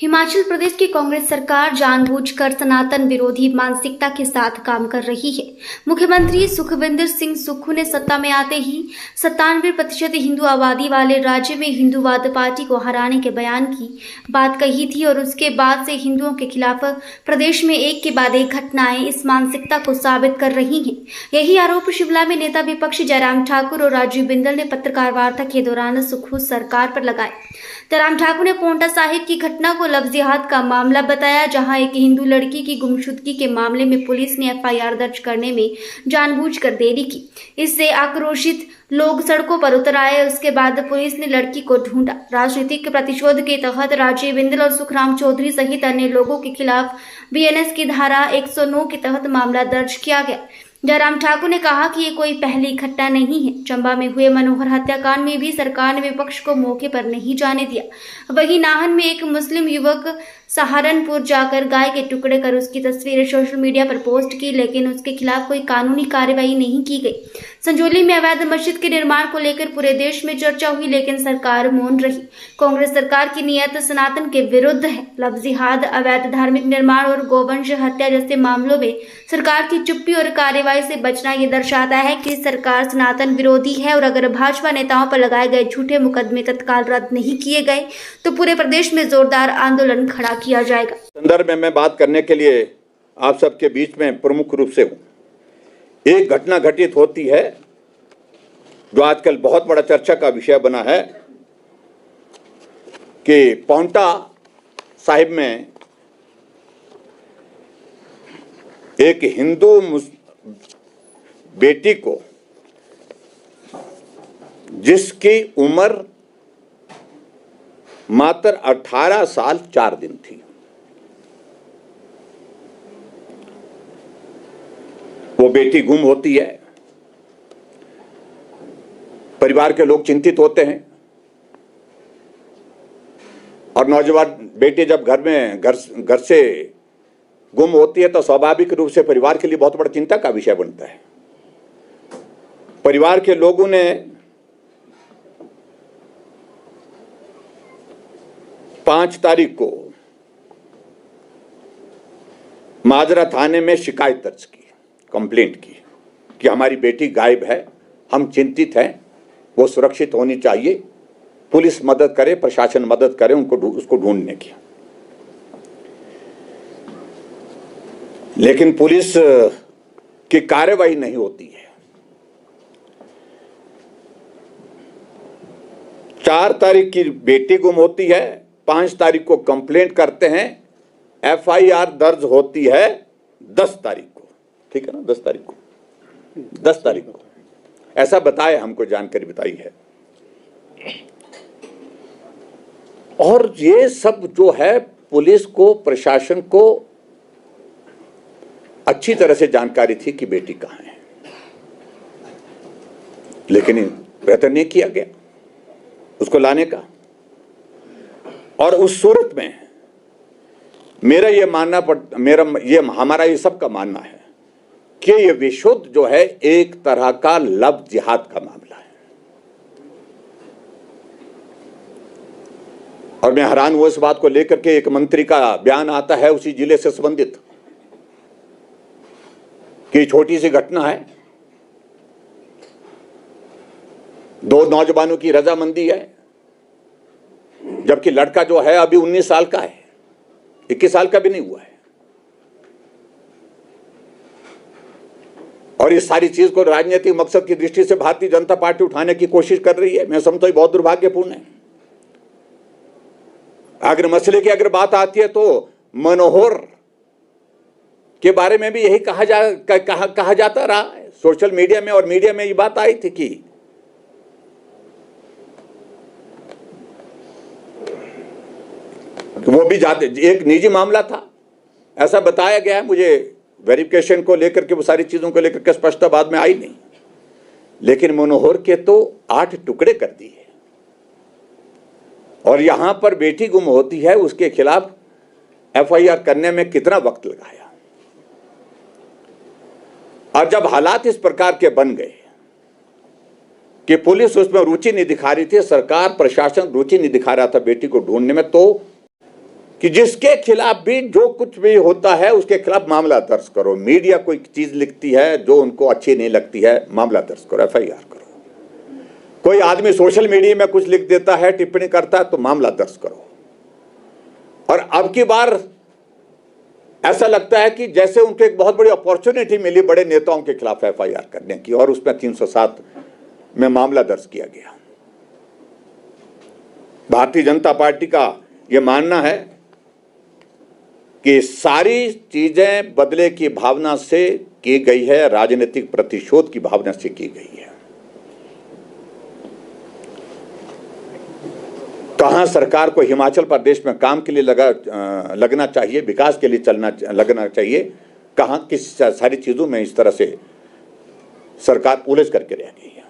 हिमाचल प्रदेश की कांग्रेस सरकार जानबूझकर सनातन विरोधी मानसिकता के साथ काम कर रही है। मुख्यमंत्री सुखविंदर सिंह सुक्खू ने सत्ता में आते ही 97% हिंदू आबादी वाले राज्य में हिंदूवाद पार्टी को हराने के बयान की बात कही थी और उसके बाद से हिंदुओं के खिलाफ प्रदेश में एक के बाद एक घटनाएं इस मानसिकता को साबित कर रही हैं। यही आरोप शिमला में नेता विपक्ष जयराम ठाकुर और राजीव बिंदल ने पत्रकार वार्ता के दौरान सुक्खू सरकार पर लगाए। जयराम ठाकुर ने पोंटा साहिब की घटना को लफ्जियात का मामला बताया, जहां एक हिंदू लड़की की गुमशुदगी के मामले में पुलिस ने एफआईआर दर्ज करने में जानबूझकर देरी की। इससे आक्रोशित लोग सड़कों पर उतर आए। उसके बाद पुलिस ने लड़की को ढूंढा। राजनीतिक प्रतिशोध के तहत राजीव बिंदल और सुखराम चौधरी सहित अन्य लोगों के खिलाफ बीएनएस की धारा 109 के तहत मामला दर्ज किया गया। जयराम ठाकुर ने कहा कि ये कोई पहली घटना नहीं है। चंबा में हुए मनोहर हत्याकांड में भी सरकार ने विपक्ष को मौके पर नहीं जाने दिया। वहीं नाहन में एक मुस्लिम युवक सहारनपुर जाकर गाय के टुकड़े कर उसकी तस्वीरें सोशल मीडिया पर पोस्ट की, लेकिन उसके खिलाफ कोई कानूनी कार्रवाई नहीं की गई। संजौली में अवैध मस्जिद के निर्माण को लेकर पूरे देश में चर्चा हुई, लेकिन सरकार मौन रही। कांग्रेस सरकार की नीयत सनातन के विरुद्ध है। लफ्जियात, अवैध धार्मिक निर्माण और गोवंश हत्या जैसे मामलों में सरकार की चुप्पी और कार्रवाई से बचना ये दर्शाता है कि सरकार सनातन विरोधी है। और अगर भाजपा नेताओं पर लगाए गए झूठे मुकदमे तत्काल रद्द नहीं किए गए तो पूरे प्रदेश में जोरदार आंदोलन खड़ा किया जाएगा। संदर्भ में मैं बात करने के लिए आप सबके बीच में प्रमुख रूप से हूं। एक घटना घटित होती है जो आजकल बहुत बड़ा चर्चा का विषय बना है कि पोंटा साहिब में एक हिंदू बेटी को, जिसकी उम्र मात्र 18 साल 4 दिन थी, वो बेटी गुम होती है। परिवार के लोग चिंतित होते हैं और नौजवान बेटी जब घर से गुम होती है तो स्वाभाविक रूप से परिवार के लिए बहुत बड़ा चिंता का विषय बनता है। परिवार के लोगों ने 5 तारीख को माजरा थाने में शिकायत दर्ज की, कंप्लेंट की कि हमारी बेटी गायब है, हम चिंतित हैं, वो सुरक्षित होनी चाहिए, पुलिस मदद करे, प्रशासन मदद करे उसको ढूंढने की। लेकिन पुलिस की कार्रवाई नहीं होती है। 4 तारीख की बेटी गुम होती है, 5 तारीख को कंप्लेंट करते हैं, एफआईआर दर्ज होती है 10 तारीख को, ठीक है ना, 10 तारीख को ऐसा बताया, हमको जानकारी बताई है। और ये सब जो है पुलिस को, प्रशासन को अच्छी तरह से जानकारी थी कि बेटी कहां है, लेकिन प्रयत्न नहीं किया गया उसको लाने का। और उस सूरत में हमारा ये सबका मानना है कि ये विशुद्ध जो है एक तरह का लव जिहाद का मामला है। और मैं हैरान हुआ इस बात को लेकर के, एक मंत्री का बयान आता है उसी जिले से संबंधित कि छोटी सी घटना है, 2 नौजवानों की रजामंदी है, जबकि लड़का जो है अभी 19 साल का है, 21 साल का भी नहीं हुआ है। और इस सारी चीज को राजनीतिक मकसद की दृष्टि से भारतीय जनता पार्टी उठाने की कोशिश कर रही है। मैं समझता हूं बहुत दुर्भाग्यपूर्ण है। अगर मसले की बात आती है तो मनोहर के बारे में भी यही कहा जाता रहा है सोशल मीडिया में, और मीडिया में ये बात आई थी कि वो भी एक निजी मामला था, ऐसा बताया गया है। मुझे वेरिफिकेशन को लेकर के, वो सारी चीजों को लेकर के स्पष्टता बाद में आई नहीं, लेकिन मनोहर के तो 8 टुकड़े कर दिए। और यहां पर बेटी गुम होती है, उसके खिलाफ एफआईआर करने में कितना वक्त लगाया। और जब हालात इस प्रकार के बन गए कि पुलिस उसमें रुचि नहीं दिखा रही थी, सरकार प्रशासन रुचि नहीं दिखा रहा था बेटी को ढूंढने में, तो कि जिसके खिलाफ भी जो कुछ भी होता है उसके खिलाफ मामला दर्ज करो। मीडिया कोई चीज लिखती है जो उनको अच्छी नहीं लगती है, मामला दर्ज करो, FIR करो। कोई आदमी सोशल मीडिया में कुछ लिख देता है, टिप्पणी करता है, तो मामला दर्ज करो। और अब की बार ऐसा लगता है कि जैसे उनको एक बहुत बड़ी अपॉर्चुनिटी मिली बड़े नेताओं के खिलाफ FIR करने की, और उसमें 307 में मामला दर्ज किया गया। भारतीय जनता पार्टी का यह मानना है कि सारी चीजें बदले की भावना से की गई है, राजनीतिक प्रतिशोध की भावना से की गई है। कहां सरकार को हिमाचल प्रदेश में काम के लिए लगना चाहिए, विकास के लिए लगना चाहिए, कहां किस सारी चीजों में इस तरह से सरकार उलझ करके रह गई है।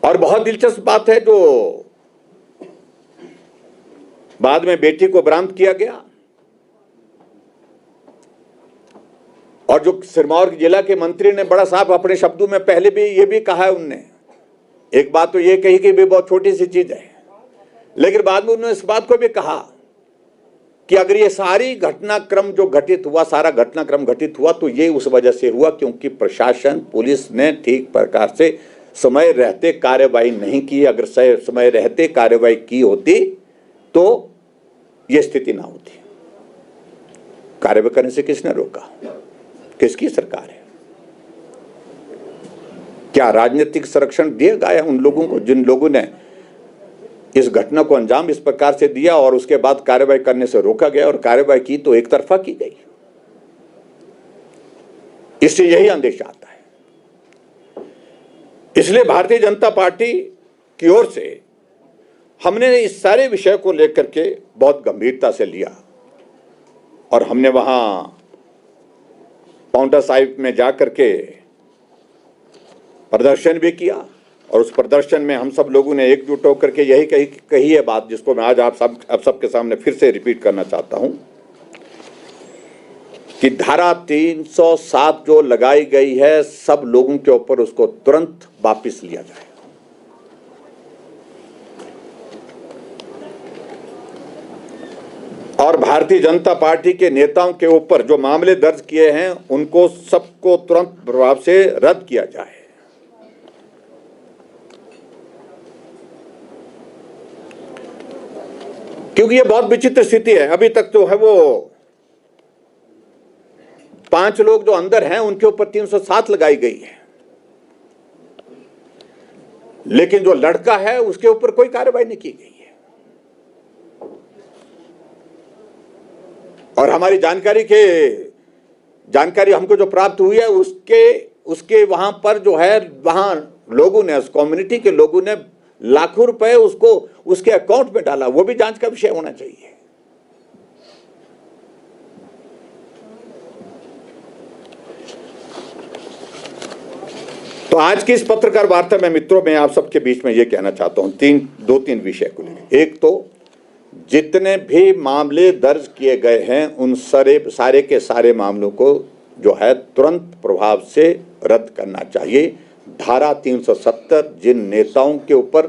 और बहुत दिलचस्प बात है जो बाद में बेटी को बरामद किया गया, और जो सिरमौर जिला के मंत्री ने बड़ा साफ अपने शब्दों में पहले भी ये भी कहा है, उनने एक बात तो ये कही कि भी बहुत छोटी सी चीज है, लेकिन बाद में उन्होंने इस बात को भी कहा कि अगर ये सारी घटनाक्रम जो घटित हुआ, सारा घटनाक्रम घटित हुआ, तो ये उस वजह से हुआ क्योंकि प्रशासन, पुलिस ने ठीक प्रकार से समय रहते कार्यवाही नहीं की। अगर समय रहते कार्यवाही की होती तो ये स्थिति ना होती। कार्रवाई करने से किसने रोका? किसकी सरकार है? क्या राजनीतिक संरक्षण दिया गया उन लोगों को जिन लोगों ने इस घटना को अंजाम इस प्रकार से दिया और उसके बाद कार्रवाई करने से रोका गया, और कार्रवाई की तो एक तरफा की गई। इससे यही अंदेशा आता है। इसलिए भारतीय जनता पार्टी की ओर से हमने इस सारे विषय को लेकर के बहुत गंभीरता से लिया, और हमने वहां पाउंटा साहिब में जाकर के प्रदर्शन भी किया, और उस प्रदर्शन में हम सब लोगों ने एकजुट होकर के यही कही है बात, जिसको मैं आज आप सबके सामने फिर से रिपीट करना चाहता हूं कि धारा 307 जो लगाई गई है, सब लोगों के ऊपर उसको तुरंत वापस लिया जाए। और भारतीय जनता पार्टी के नेताओं के ऊपर जो मामले दर्ज किए हैं उनको सबको तुरंत प्रभाव से रद्द किया जाए। क्योंकि ये बहुत विचित्र स्थिति है। अभी तक जो है वो 5 लोग जो अंदर हैं उनके ऊपर 307 लगाई गई है, लेकिन जो लड़का है उसके ऊपर कोई कार्रवाई नहीं की गई है। और हमारी जानकारी हमको जो प्राप्त हुई है उसके वहां पर जो है, वहां लोगों ने, उस कम्युनिटी के लोगों ने लाखों रुपए उसको उसके अकाउंट में डाला। वो भी जांच का विषय होना चाहिए। तो आज की इस पत्रकार वार्ता में मित्रों, मैं आप सबके बीच में यह कहना चाहता हूं, 2-3 विषय को लेकर। एक तो जितने भी मामले दर्ज किए गए हैं उन सारे के सारे मामलों को जो है तुरंत प्रभाव से रद्द करना चाहिए। धारा 370 जिन नेताओं के ऊपर,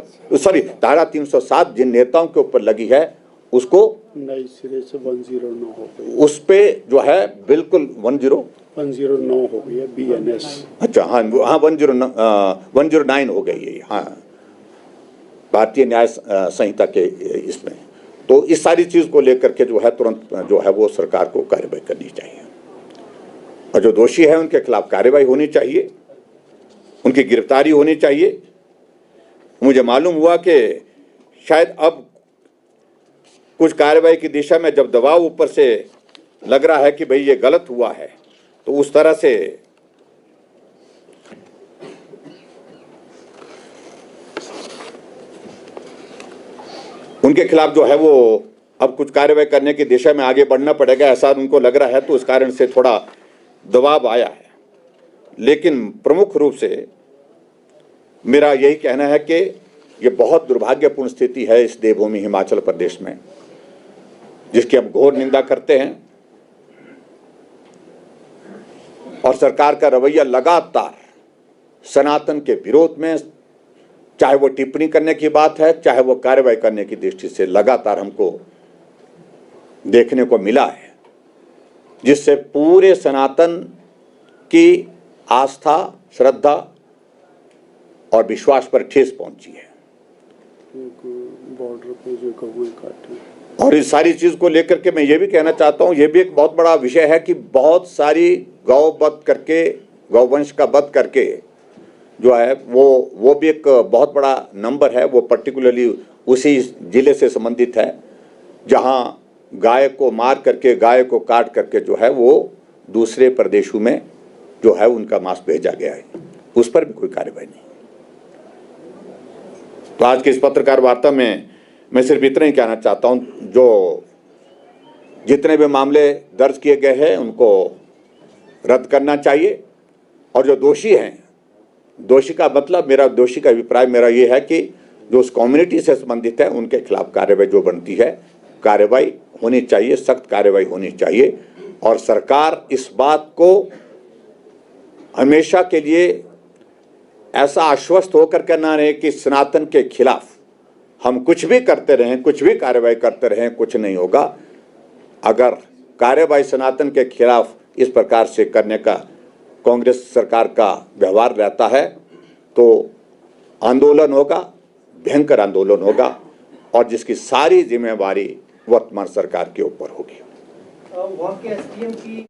धारा 307 जिन नेताओं के ऊपर लगी है उसको नई सिरे से 109 हो गई। उस पे जो है बिल्कुल 109 हो गई है BNS। अच्छा, हाँ 109 हो गई है, हाँ, भारतीय न्याय संहिता के इसमें। तो इस सारी चीज को लेकर के जो है तुरंत जो है वो सरकार को कार्रवाई करनी चाहिए, और जो दोषी है उनके खिलाफ कार्रवाई होनी चाहिए, उनकी गिरफ्तारी होनी चाहिए। मुझे मालूम हुआ कि शायद अब कुछ कार्रवाई की दिशा में जब दबाव ऊपर से लग रहा है कि भाई ये गलत हुआ है, तो उस तरह से उनके खिलाफ जो है वो अब कुछ कार्रवाई करने की दिशा में आगे बढ़ना पड़ेगा, ऐसा उनको लग रहा है। तो इस कारण से थोड़ा दबाव आया है। लेकिन प्रमुख रूप से मेरा यही कहना है कि ये बहुत दुर्भाग्यपूर्ण स्थिति है इस देवभूमि हिमाचल प्रदेश में, जिसकी हम घोर निंदा करते हैं। और सरकार का रवैया लगातार सनातन के विरोध में, चाहे वो टिप्पणी करने की बात है, चाहे वो कार्रवाई करने की दृष्टि से, लगातार हमको देखने को मिला है, जिससे पूरे सनातन की आस्था, श्रद्धा और विश्वास पर ठेस पहुंची है। बॉर्डर पे जो गौएं काटे, और इस सारी चीज को लेकर के मैं ये भी कहना चाहता हूँ, ये भी एक बहुत बड़ा विषय है कि बहुत सारी गौ वध करके, गौवंश का वध करके जो है वो भी एक बहुत बड़ा नंबर है। वो पर्टिकुलरली उसी जिले से संबंधित है जहाँ गाय को मार करके, गाय को काट करके जो है वो दूसरे प्रदेशों में जो है उनका मांस भेजा गया है, उस पर भी कोई कार्रवाई नहीं। तो आज की इस पत्रकार वार्ता में मैं सिर्फ इतना ही कहना चाहता हूं, जो जितने भी मामले दर्ज किए गए हैं उनको रद्द करना चाहिए, और जो दोषी हैं, दोषी का मतलब, मेरा दोषी का अभिप्राय मेरा ये है कि जो उस कम्युनिटी से संबंधित है उनके खिलाफ कार्रवाई जो बनती है, कार्रवाई होनी चाहिए, सख्त कार्रवाई होनी चाहिए। और सरकार इस बात को हमेशा के लिए ऐसा आश्वस्त होकर के ना रहे कि सनातन के खिलाफ हम कुछ भी करते रहें, कुछ भी कार्रवाई करते रहें, कुछ नहीं होगा। अगर कार्रवाई सनातन के खिलाफ इस प्रकार से करने का कांग्रेस सरकार का व्यवहार रहता है तो आंदोलन होगा, भयंकर आंदोलन होगा, और जिसकी सारी जिम्मेवारी वर्तमान सरकार के ऊपर होगी। वहाँ के एसडीएम की